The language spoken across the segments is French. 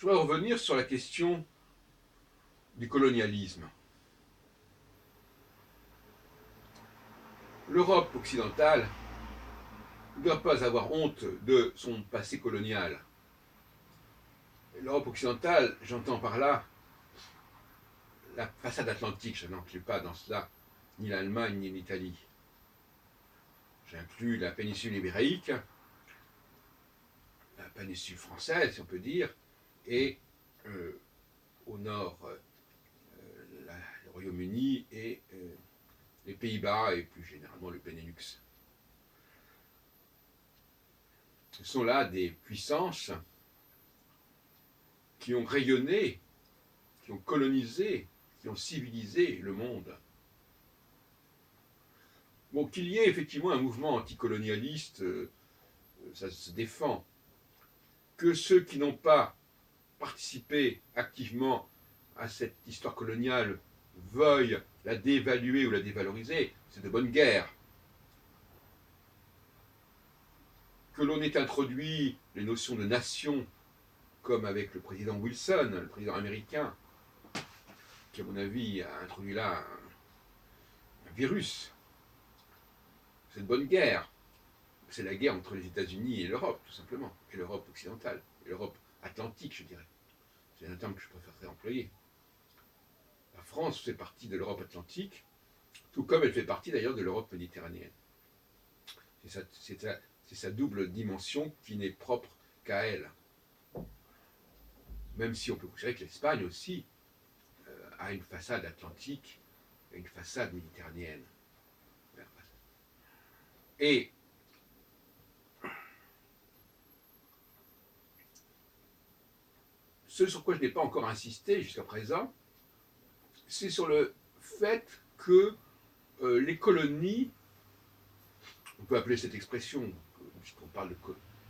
Je voudrais revenir sur la question du colonialisme. L'Europe occidentale ne doit pas avoir honte de son passé colonial. L'Europe occidentale, j'entends par là la façade atlantique, je n'inclus pas dans cela ni l'Allemagne ni l'Italie. J'inclus la péninsule ibérique, la péninsule française, si on peut dire, et au nord le Royaume-Uni et les Pays-Bas et plus généralement le Benelux. Ce sont là des puissances qui ont rayonné, qui ont colonisé, qui ont civilisé le monde. Bon, qu'il y ait effectivement un mouvement anticolonialiste, ça se défend. Que ceux qui n'ont pas participé activement à cette histoire coloniale veuillent la dévaluer ou la dévaloriser, c'est de bonne guerre. Que l'on ait introduit les notions de nation, comme avec le président Wilson, le président américain, qui à mon avis a introduit là un virus, c'est de bonne guerre. C'est la guerre entre les États-Unis et l'Europe, tout simplement, et l'Europe occidentale, et l'Europe atlantique, je dirais. C'est un terme que je préférerais employer. La France fait partie de l'Europe atlantique, tout comme elle fait partie d'ailleurs de l'Europe méditerranéenne. C'est sa double dimension qui n'est propre qu'à elle. Même si on peut considérer que l'Espagne aussi a une façade atlantique et une façade méditerranéenne. Et ce sur quoi je n'ai pas encore insisté jusqu'à présent, c'est sur le fait que les colonies, on peut appeler cette expression, puisqu'on parle de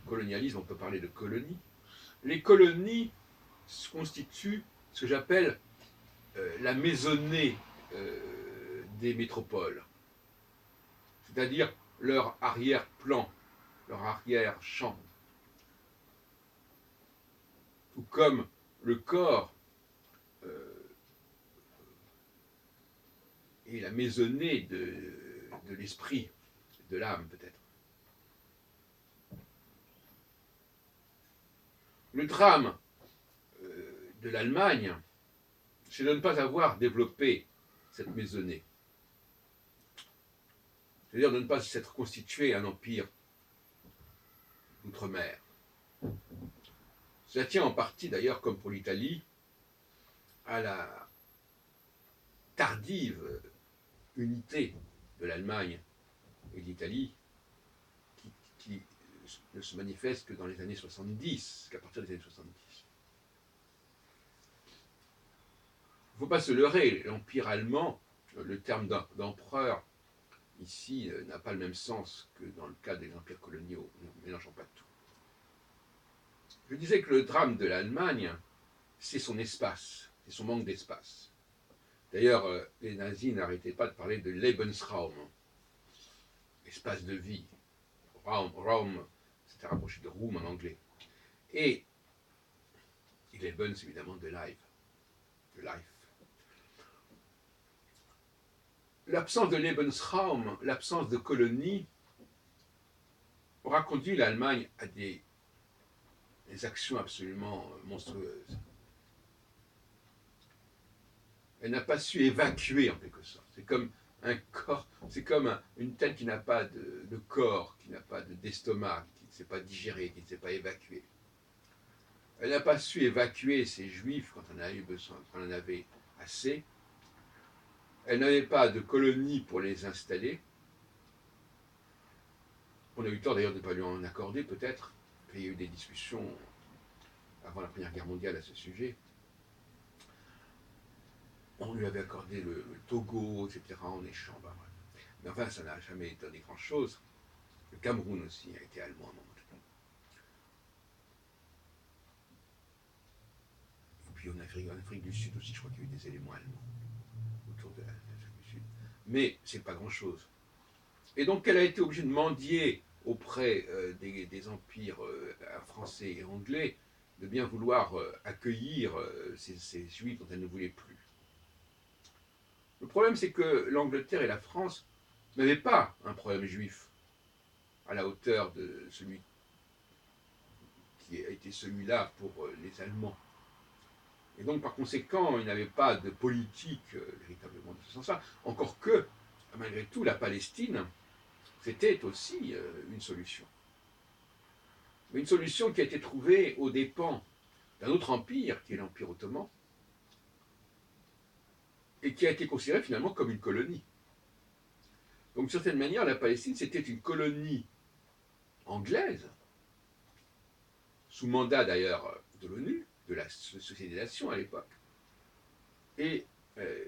colonialisme, on peut parler de colonies, les colonies constituent ce que j'appelle la maisonnée des métropoles, c'est-à-dire leur arrière-plan, leur arrière-champ. Tout comme le corps est la maisonnée de l'esprit, de l'âme peut-être. Le drame de l'Allemagne, c'est de ne pas avoir développé cette maisonnée. C'est-à-dire de ne pas s'être constitué un empire d'outre-mer. Ça tient en partie d'ailleurs, comme pour l'Italie, à la tardive unité de l'Allemagne et de l'Italie qui ne se manifeste que dans les années 70, qu'à partir des années 70. Il ne faut pas se leurrer, l'empire allemand, le terme d'empereur, ici, n'a pas le même sens que dans le cas des empires coloniaux. Ne mélangeons pas tout. Je disais que le drame de l'Allemagne, c'est son espace, c'est son manque d'espace. D'ailleurs, les nazis n'arrêtaient pas de parler de Lebensraum, espace de vie. Raum, c'était rapproché de room en anglais. Et Leben, c'est évidemment de life. De life. L'absence de Lebensraum, l'absence de colonie, aura conduit l'Allemagne à des actions absolument monstrueuses. Elle n'a pas su évacuer en quelque sorte. C'est comme un corps, c'est comme une tête qui n'a pas de corps, qui n'a pas d'estomac, qui ne sait pas digérer, qui ne sait pas évacuer. Elle n'a pas su évacuer ces juifs quand on a eu besoin, quand on en avait assez. Elle n'avait pas de colonie pour les installer. On a eu tort d'ailleurs de ne pas lui en accorder peut-être. Il y a eu des discussions avant la Première Guerre mondiale à ce sujet. On lui avait accordé le Togo, etc. en échange. Mais enfin, ça n'a jamais donné grand-chose. Le Cameroun aussi a été allemand à un moment donné. Et puis en Afrique du Sud aussi, je crois qu'il y a eu des éléments allemands autour de l'Afrique du Sud. Mais c'est pas grand-chose. Et donc elle a été obligée de mendier auprès des empires français et anglais de bien vouloir accueillir ces juifs dont elle ne voulait plus. Le problème, c'est que l'Angleterre et la France n'avaient pas un problème juif à la hauteur de celui qui a été celui-là pour les Allemands. Et donc, par conséquent, ils n'avaient pas de politique véritablement de ce sens-là. Encore que, malgré tout, la Palestine, c'était aussi une solution. Mais une solution qui a été trouvée aux dépens d'un autre empire, qui est l'Empire ottoman, et qui a été considérée finalement comme une colonie. Donc, d'une certaine manière, la Palestine, c'était une colonie anglaise, sous mandat d'ailleurs de l'ONU, de la Société des Nations à l'époque. Et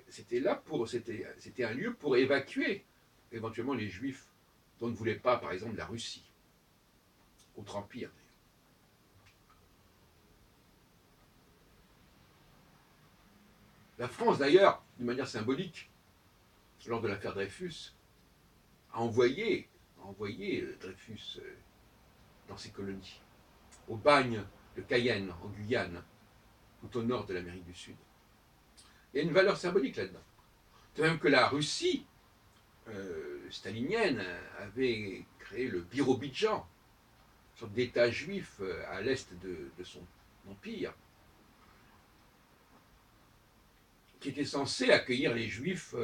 c'était un lieu pour évacuer éventuellement les Juifs dont ne voulait pas, par exemple, la Russie, autre empire d'ailleurs. La France d'ailleurs, d'une manière symbolique, lors de l'affaire Dreyfus, a envoyé Dreyfus dans ses colonies, au bagne de Cayenne, en Guyane, tout au nord de l'Amérique du Sud. Il y a une valeur symbolique là-dedans. De même que la Russie stalinienne avait créé le Birobidjan, une sorte d'État juif à l'est de son empire, qui était censé accueillir les Juifs.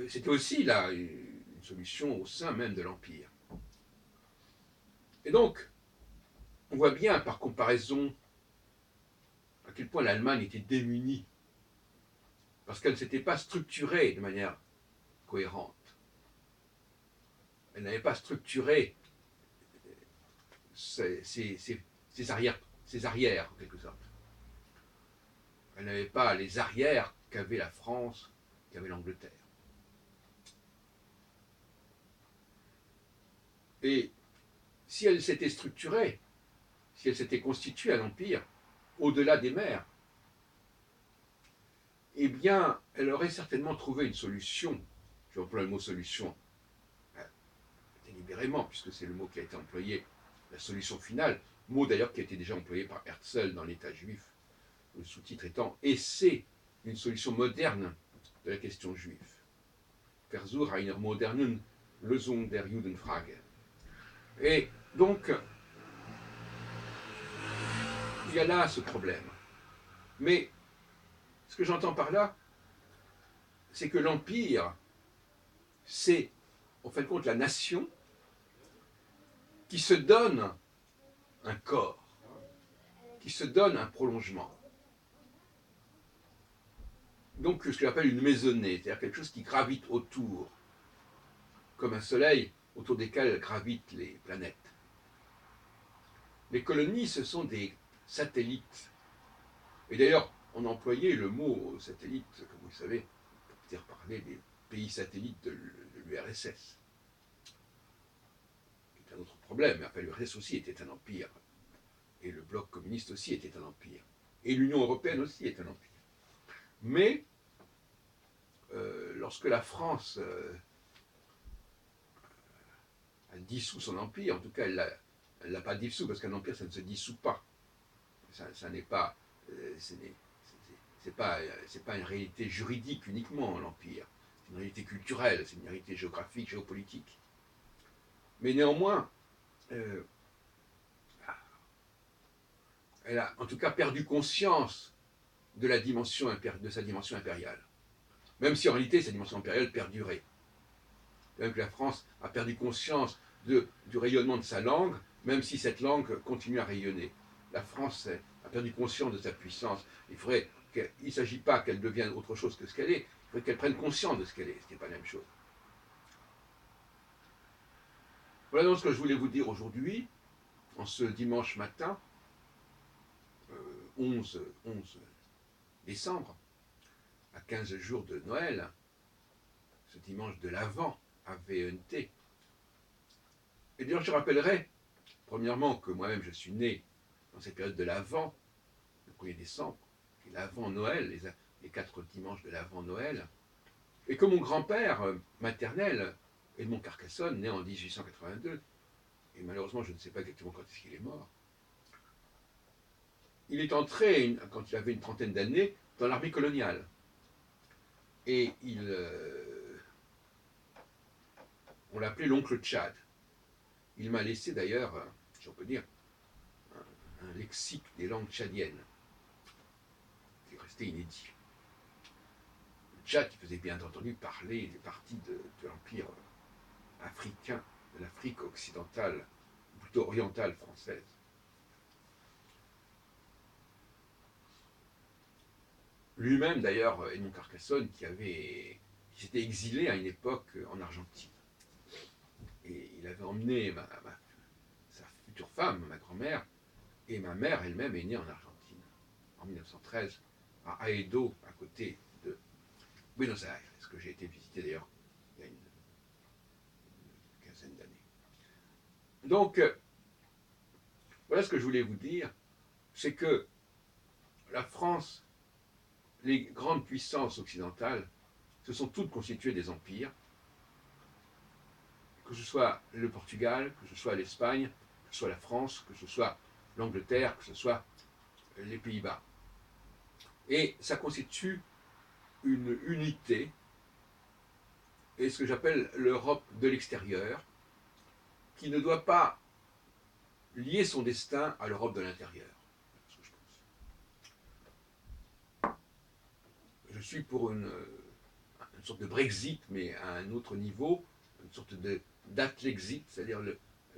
C'était aussi là une solution au sein même de l'empire. Et donc, on voit bien par comparaison à quel point l'Allemagne était démunie, parce qu'elle ne s'était pas structurée de manière cohérente. Elle n'avait pas structuré ses arrières, en quelque sorte. Elle n'avait pas les arrières qu'avait la France, qu'avait l'Angleterre. Et si elle s'était structurée, si elle s'était constituée un empire au-delà des mers, eh bien, elle aurait certainement trouvé une solution. Je emploie le mot solution délibérément, puisque c'est le mot qui a été employé, la solution finale, mot d'ailleurs qui a été déjà employé par Herzl dans l'État juif, le sous-titre étant Essai d'une solution moderne de la question juive. Versuch einer modernen Lösung der Judenfrage. Et donc, il y a là ce problème. Mais ce que j'entends par là, c'est que l'empire, c'est, en fin de compte, la nation qui se donne un corps, qui se donne un prolongement. Donc, ce que j'appelle une maisonnée, c'est-à-dire quelque chose qui gravite autour, comme un soleil autour desquels gravitent les planètes. Les colonies, ce sont des satellites. Et d'ailleurs, on a employé le mot satellite, comme vous le savez, pour peut-être parler des pays satellites de l'URSS. C'est un autre problème, mais enfin, l'URSS aussi était un empire. Et le bloc communiste aussi était un empire. Et l'Union européenne aussi est un empire. Mais, lorsque la France a dissous son empire, en tout cas, elle ne l'a pas dissous, parce qu'un empire, ça ne se dissout pas. Ça n'est pas... c'est pas une réalité juridique uniquement, l'empire. C'est une réalité culturelle, c'est une réalité géographique, géopolitique. Mais néanmoins, elle a en tout cas perdu conscience de sa dimension impériale. Même si en réalité, sa dimension impériale perdurait. Même que la France a perdu conscience du rayonnement de sa langue, même si cette langue continue à rayonner. La France a perdu conscience de sa puissance. Il ne s'agit pas qu'elle devienne autre chose que ce qu'elle est, il faudrait qu'elle prenne conscience de ce qu'elle est, ce qui n'est pas la même chose. Voilà donc ce que je voulais vous dire aujourd'hui, en ce dimanche matin, 11 décembre, à 15 jours de Noël, ce dimanche de l'Avent, AVENT. Et d'ailleurs, je rappellerai, premièrement, que moi-même je suis né dans cette période de l'Avent, le 1er décembre, qui est l'Avent Noël, les 4 dimanches de l'Avent Noël, et que mon grand-père maternel, Edmond Carcassonne, né en 1882, et malheureusement je ne sais pas exactement quand est-ce qu'il est mort, il est entré, quand il avait une trentaine d'années, dans l'armée coloniale. Et on l'appelait l'oncle Tchad. Il m'a laissé d'ailleurs, si on peut dire, un lexique des langues tchadiennes, qui est resté inédit. Le Tchad, qui faisait bien entendu parler des parties de l'Empire africain, de l'Afrique occidentale, plutôt orientale française. Lui-même, d'ailleurs, Edmond Carcassonne, qui s'était exilé à une époque en Argentine. Et il avait emmené sa future femme, ma grand-mère, et ma mère elle-même est née en Argentine, en 1913, à Aedo, à côté de Buenos Aires, ce que j'ai été visiter d'ailleurs il y a une quinzaine d'années. Donc, voilà ce que je voulais vous dire, c'est que la France, les grandes puissances occidentales, se sont toutes constituées des empires, que ce soit le Portugal, que ce soit l'Espagne, que ce soit la France, que ce soit l'Angleterre, que ce soit les Pays-Bas. Et ça constitue une unité, et ce que j'appelle l'Europe de l'extérieur, qui ne doit pas lier son destin à l'Europe de l'intérieur. Je suis pour une sorte de Brexit, mais à un autre niveau, une sorte d'Atlexit, c'est-à-dire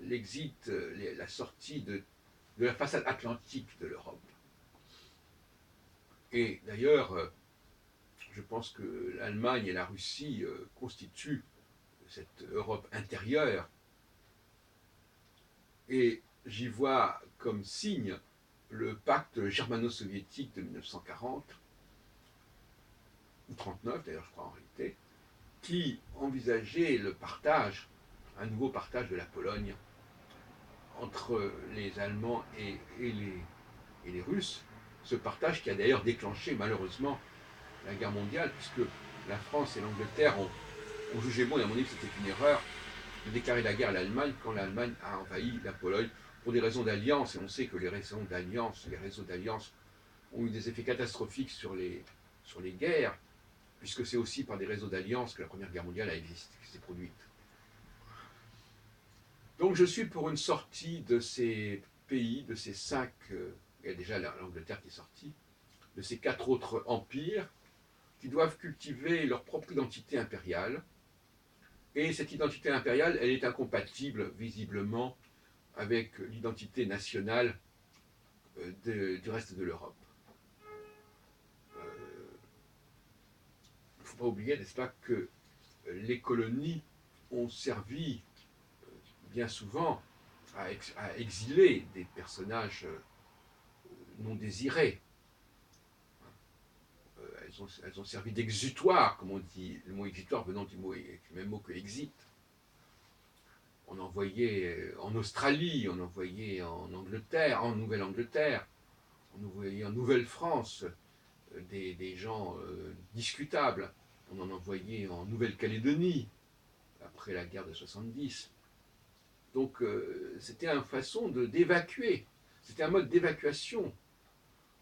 l'exit, la sortie de la façade atlantique de l'Europe. Et d'ailleurs, je pense que l'Allemagne et la Russie constituent cette Europe intérieure. Et j'y vois comme signe le pacte germano-soviétique de 1940, ou 1939 d'ailleurs, je crois en réalité, qui envisageait le partage, un nouveau partage de la Pologne entre les Allemands et les Russes, ce partage qui a d'ailleurs déclenché malheureusement la guerre mondiale, puisque la France et l'Angleterre ont jugé bon, et à mon avis c'était une erreur, de déclarer la guerre à l'Allemagne quand l'Allemagne a envahi la Pologne pour des raisons d'alliance, et on sait que les réseaux d'alliance ont eu des effets catastrophiques sur les guerres, puisque c'est aussi par des réseaux d'alliance que la Première Guerre mondiale s'est produite. Donc je suis pour une sortie de ces pays, de ces 5, il y a déjà l'Angleterre qui est sortie, de ces 4 autres empires, qui doivent cultiver leur propre identité impériale. Et cette identité impériale, elle est incompatible, visiblement, avec l'identité nationale du reste de l'Europe. Il ne faut pas oublier, n'est-ce pas, que les colonies ont servi bien souvent à exiler des personnages non désirés. Elles ont servi d'exutoire, comme on dit, le mot exutoire venant du même mot que exit. On envoyait en Australie, on envoyait en Angleterre, en Nouvelle-Angleterre, on envoyait en Nouvelle-France des gens discutables. On en envoyait en Nouvelle-Calédonie, après la guerre de 70. Donc c'était une façon d'évacuer. C'était un mode d'évacuation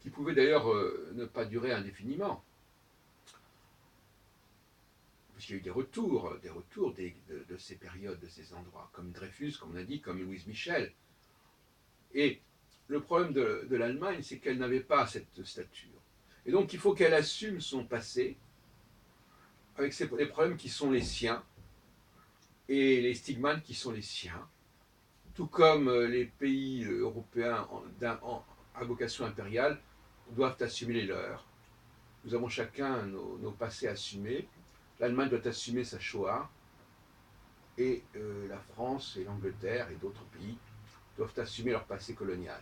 qui pouvait d'ailleurs ne pas durer indéfiniment. Parce qu'il y a eu des retours de ces périodes, de ces endroits, comme Dreyfus, comme on a dit, comme Louise Michel. Et le problème de l'Allemagne, c'est qu'elle n'avait pas cette stature. Et donc il faut qu'elle assume son passé, avec les problèmes qui sont les siens, et les stigmates qui sont les siens, tout comme les pays européens à vocation impériale doivent assumer les leurs. Nous avons chacun nos passés assumés. L'Allemagne doit assumer sa Shoah, et la France et l'Angleterre et d'autres pays doivent assumer leur passé colonial.